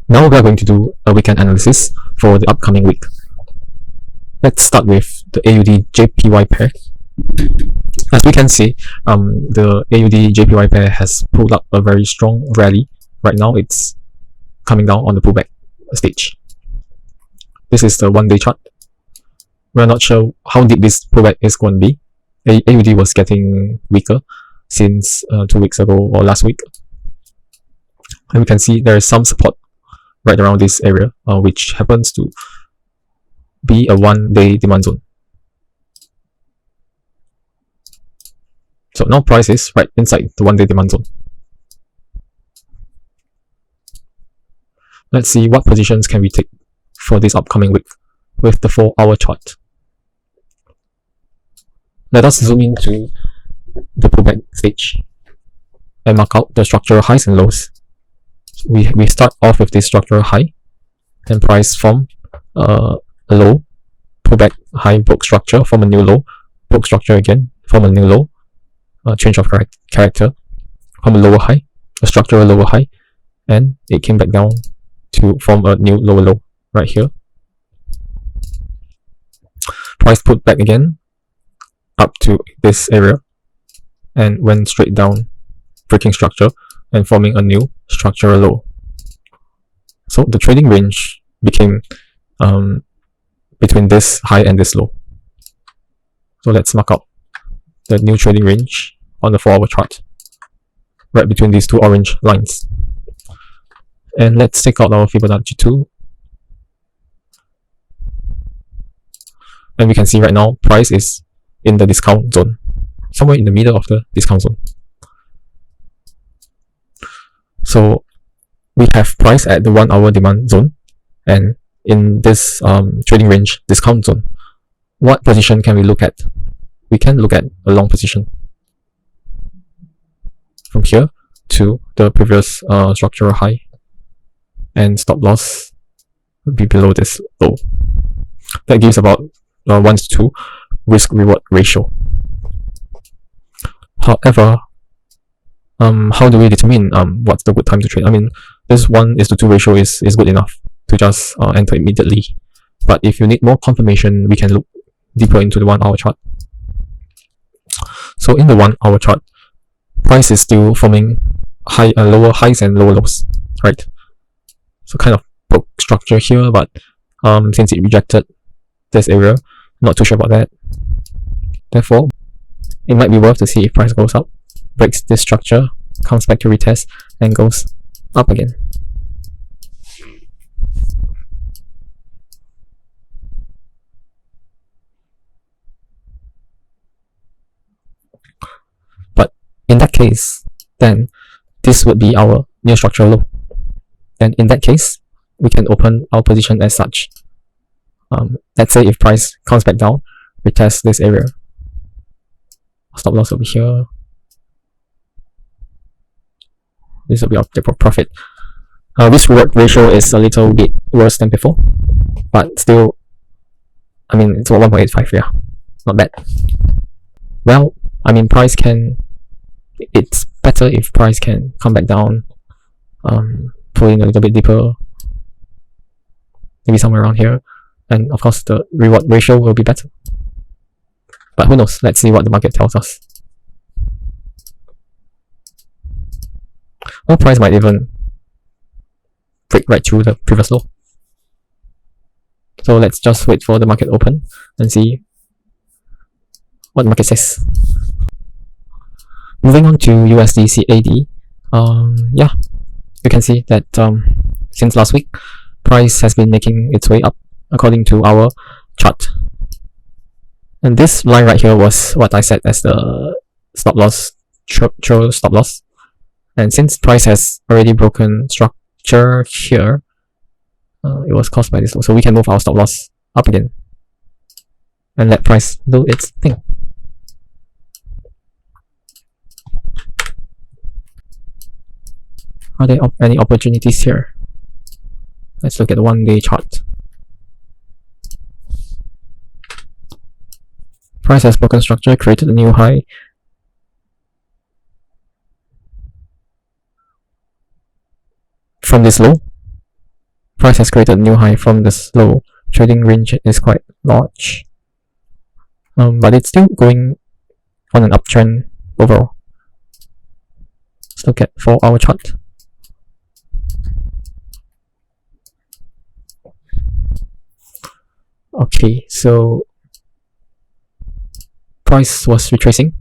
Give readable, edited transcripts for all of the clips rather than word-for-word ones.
Now we are going to do a weekend analysis for the upcoming week. Let's start with the AUD-JPY pair. As we can see, the AUD-JPY pair has pulled up a very strong rally. Right now it's coming down on the pullback stage. This is the one-day chart. We're not sure how deep this pullback is going to be. AUD was getting weaker since 2 weeks ago or last week. And we can see there is some support right around this area, which happens to be a one-day demand zone. So now price is right inside the one-day demand zone. Let's see what positions can we take for this upcoming week with the 4-hour chart. Let us zoom into the pullback stage and mark out the structural highs and lows. We start off with this structural high, and price from a low, pullback high, broke structure, form a new low, broke structure again, form a new low, change of character, form a lower high, a structural lower high, and it came back down to form a new lower low right here. Price put back again up to this area and went straight down, breaking structure and forming a new structural low. So the trading range became between this high and this low. So let's mark out the new trading range on the 4-hour chart, right between these two orange lines. And let's take out our Fibonacci tool. And we can see right now price is in the discount zone, somewhere in the middle of the discount zone. So we have price at the 1-hour demand zone and in this trading range discount zone. What position can we look at? We can look at a long position from here to the previous structural high, and stop loss would be below this low. That gives about 1:2 risk reward ratio. However, how do we determine what's the good time to trade? I mean, this 1:2 ratio is good enough to just enter immediately. But if you need more confirmation, we can look deeper into the 1-hour chart. So in the 1-hour chart, price is still forming lower highs and lower lows, right? So kind of broke structure here, but since it rejected this area, not too sure about that. Therefore, it might be worth to see if price goes up, breaks this structure, comes back to retest, and goes up again. But in that case, then this would be our new structural low. And in that case, we can open our position as such. Let's say if price comes back down, retest this area. Stop loss will be here. This will be our profit. Risk reward ratio is a little bit worse than before, but still, I mean, it's 1.85, yeah, not bad. Well, I mean, it's better if price can come back down, pull in a little bit deeper, maybe somewhere around here, and of course the reward ratio will be better. But who knows? Let's see what the market tells us. Or price might even break right through the previous low. So let's just wait for the market open and see what the market says. Moving on to USDCAD, yeah, you can see that since last week, price has been making its way up according to our chart. And this line right here was what I set as the stop loss, true stop loss. And since price has already broken structure here, it was caused by this low. So we can move our stop loss up again and let price do its thing. Are there any opportunities here? Let's look at the 1-day chart. Price has broken structure, created a new high. From this low, Price has created a new high from this low. Trading range is quite large, but it's still going on an uptrend overall. Let's look at 4-hour chart. Okay, so price was retracing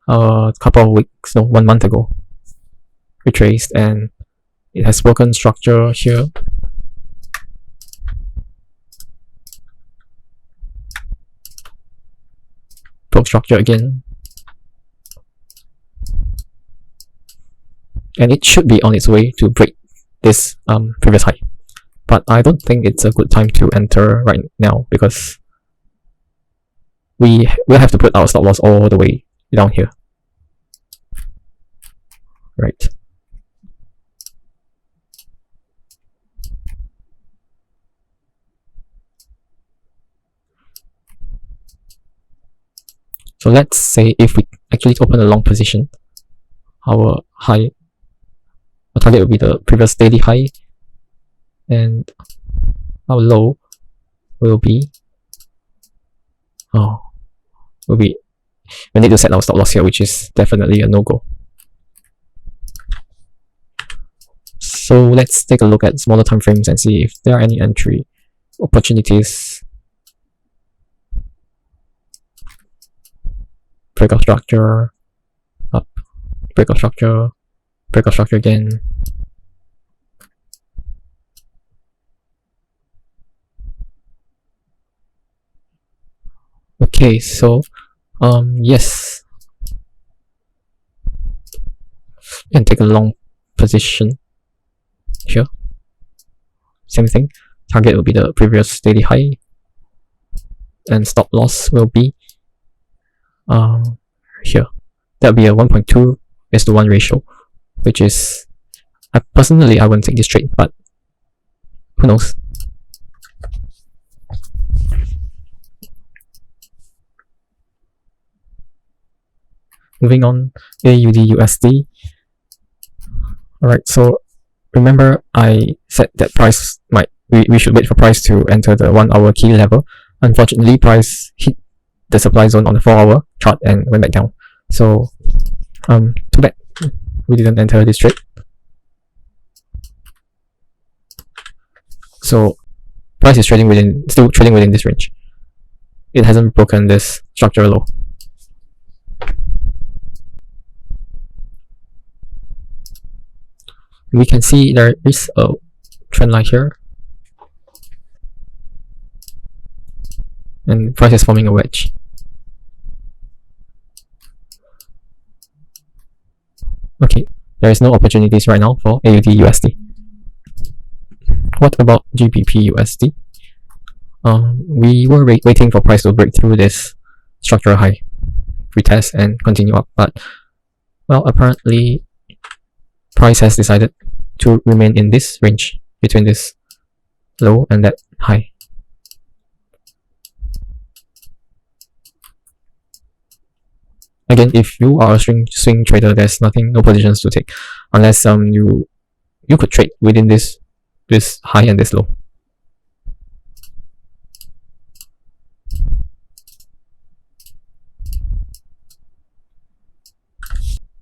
a couple of weeks, no, 1 month ago. Retraced, and it has broken structure here. Broke structure again, and it should be on its way to break this previous high, but I don't think it's a good time to enter right now, because we will have to put our stop loss all the way down here, right? So let's say if we actually open a long position, our high, our target will be the previous daily high, and our low will be, we need to set our stop loss here, which is definitely a no-go. So let's take a look at smaller time frames and see if there are any entry opportunities. Breakout structure, up, breakout structure again. Okay, so yes, and take a long position here. Same thing. Target will be the previous daily high, and stop loss will be here. That'll be a 1.2:1 ratio, which is, I wouldn't take this trade, but who knows. Moving on, AUDUSD. Alright, so remember I said that price we should wait for price to enter the 1-hour key level. Unfortunately, price hit the supply zone on the 4-hour chart and went back down. So too bad we didn't enter this trade. So price is still trading within this range. It hasn't broken this structural low. We can see there is a trend line here, and price is forming a wedge. Okay, there is no opportunities right now for AUDUSD. What about GBPUSD? We were waiting for price to break through this structural high, retest and continue up, but well, apparently price has decided to remain in this range between this low and that high. Again, if you are a swing trader, there's no positions to take unless you could trade within this high and this low.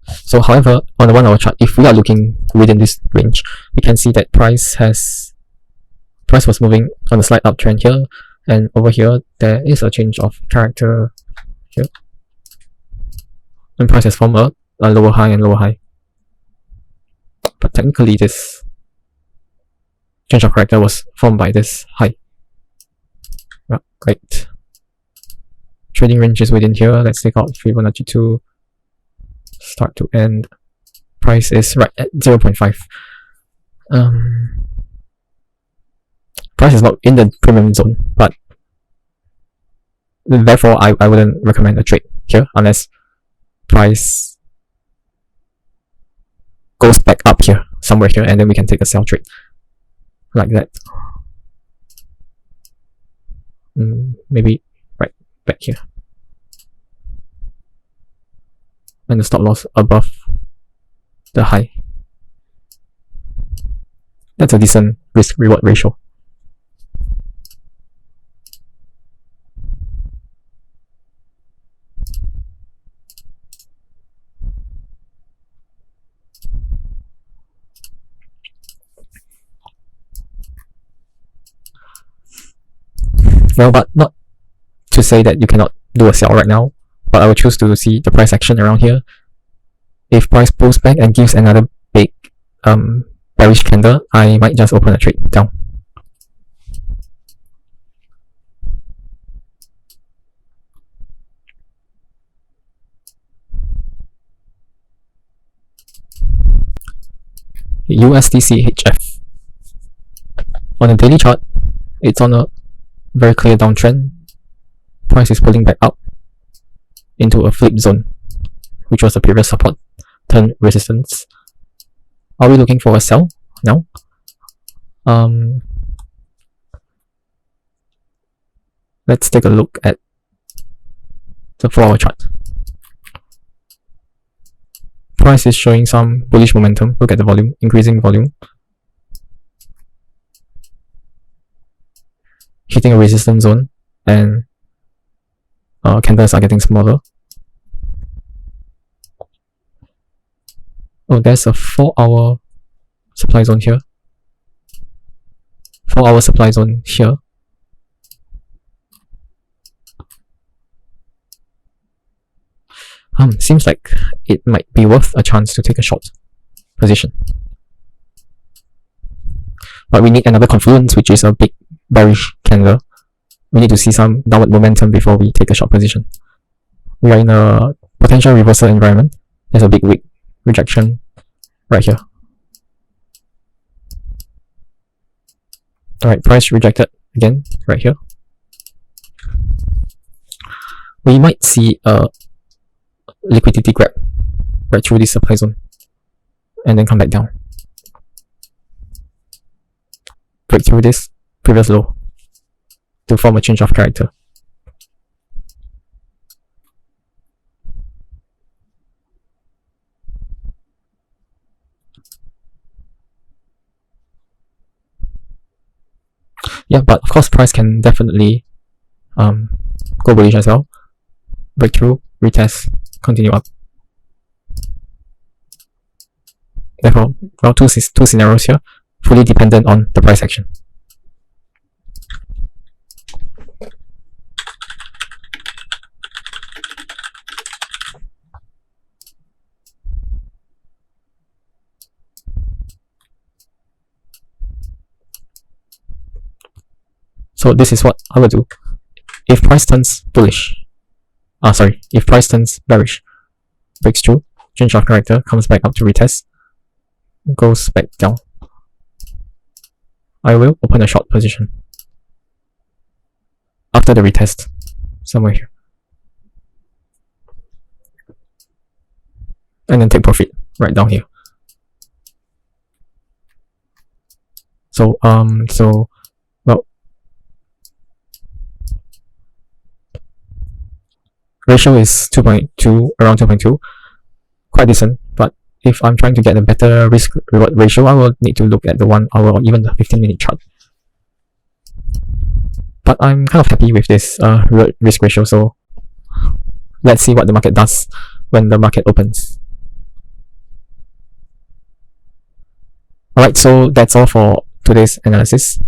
So however, on the 1-hour chart, if we are looking within this range, we can see that price was moving on a slight uptrend here, and over here there is a change of character here, and price has formed a lower high and lower high. But technically this change of character was formed by this high. Right. Trading range is within here. Let's take out Fibonacci 2. Start to end. Price is right at 0.5. Price is not in the premium zone, but therefore I wouldn't recommend a trade here unless price goes back up here, somewhere here, and then we can take a sell trade like that. Maybe right back here, and the stop loss above the high. That's a decent risk reward ratio. Well, but not to say that you cannot do a sell right now, but I will choose to see the price action around here. If price pulls back and gives another big bearish candle, I might just open a trade down. USDCHF. On the daily chart, it's on a very clear downtrend. Price is pulling back up into a flip zone, which was the previous support turn resistance. Are we looking for a sell now? Let's take a look at the 4-hour chart. Price is showing some bullish momentum. Look at the volume, increasing volume, hitting a resistance zone, and candles are getting smaller. Oh, there's a 4-hour supply zone here. 4-hour supply zone here. Seems like it might be worth a chance to take a short position. But we need another confluence, which is a big bearish candle. We need to see some downward momentum before we take a short position. We are in a potential reversal environment. There's a big wick rejection right here. Alright, price rejected again right here. We might see a liquidity grab right through this supply zone and then come back down. Break through this previous low to form a change of character. Yeah, but of course price can definitely go bullish as well. Breakthrough, retest, continue up. Therefore, well, two scenarios here, fully dependent on the price action. So this is what I will do. If price turns bullish, if price turns bearish, breaks through, change of character, comes back up to retest, goes back down, I will open a short position after the retest, somewhere here, and then take profit right down here. So well, ratio is 2.2, around 2.2, quite decent. But if I'm trying to get a better risk reward ratio, I will need to look at the 1 hour or even the 15-minute chart. But I'm kind of happy with this risk ratio, so let's see what the market does when the market opens. Alright, so that's all for today's analysis.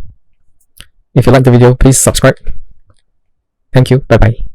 If you like the video, please subscribe. Thank you, bye bye.